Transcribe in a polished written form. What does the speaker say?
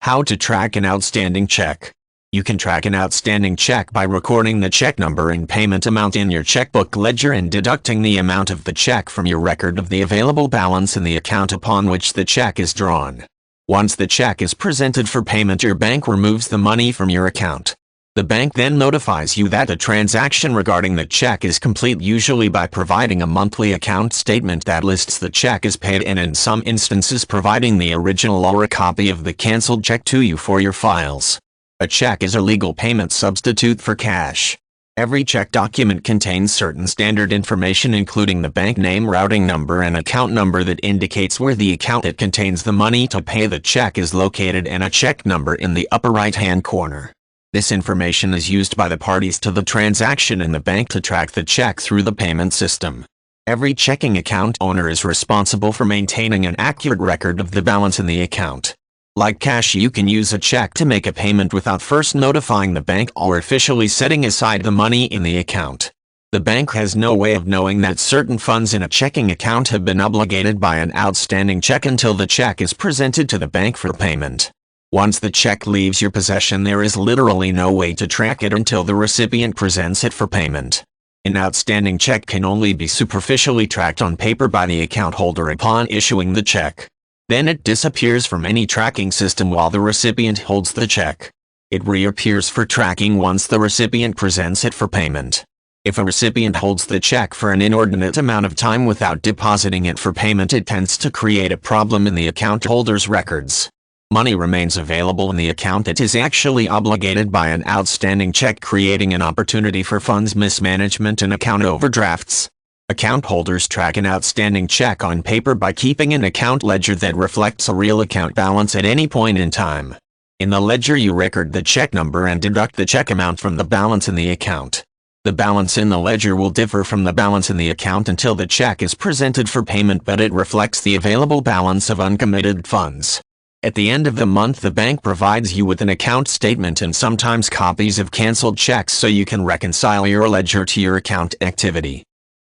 How to track an outstanding check. You can track an outstanding check by recording the check number and payment amount in your checkbook ledger and deducting the amount of the check from your record of the available balance in the account upon which the check is drawn. Once the check is presented for payment, your bank removes the money from your account. The bank then notifies you that the transaction regarding the check is complete, usually by providing a monthly account statement that lists the check as paid and in some instances providing the original or a copy of the canceled check to you for your files. A check is a legal payment substitute for cash. Every check document contains certain standard information including the bank name, routing number, and account number that indicates where the account that contains the money to pay the check is located, and a check number in the upper right-hand corner. This information is used by the parties to the transaction and the bank to track the check through the payment system. Every checking account owner is responsible for maintaining an accurate record of the balance in the account. Like cash, you can use a check to make a payment without first notifying the bank or officially setting aside the money in the account. The bank has no way of knowing that certain funds in a checking account have been obligated by an outstanding check until the check is presented to the bank for payment. Once the check leaves your possession, there is literally no way to track it until the recipient presents it for payment. An outstanding check can only be superficially tracked on paper by the account holder upon issuing the check. Then it disappears from any tracking system while the recipient holds the check. It reappears for tracking once the recipient presents it for payment. If a recipient holds the check for an inordinate amount of time without depositing it for payment, it tends to create a problem in the account holder's records. Money remains available in the account that is actually obligated by an outstanding check, creating an opportunity for funds mismanagement and account overdrafts. Account holders track an outstanding check on paper by keeping an account ledger that reflects a real account balance at any point in time. In the ledger, you record the check number and deduct the check amount from the balance in the account. The balance in the ledger will differ from the balance in the account until the check is presented for payment, but it reflects the available balance of uncommitted funds. At the end of the month, the bank provides you with an account statement and sometimes copies of canceled checks so you can reconcile your ledger to your account activity.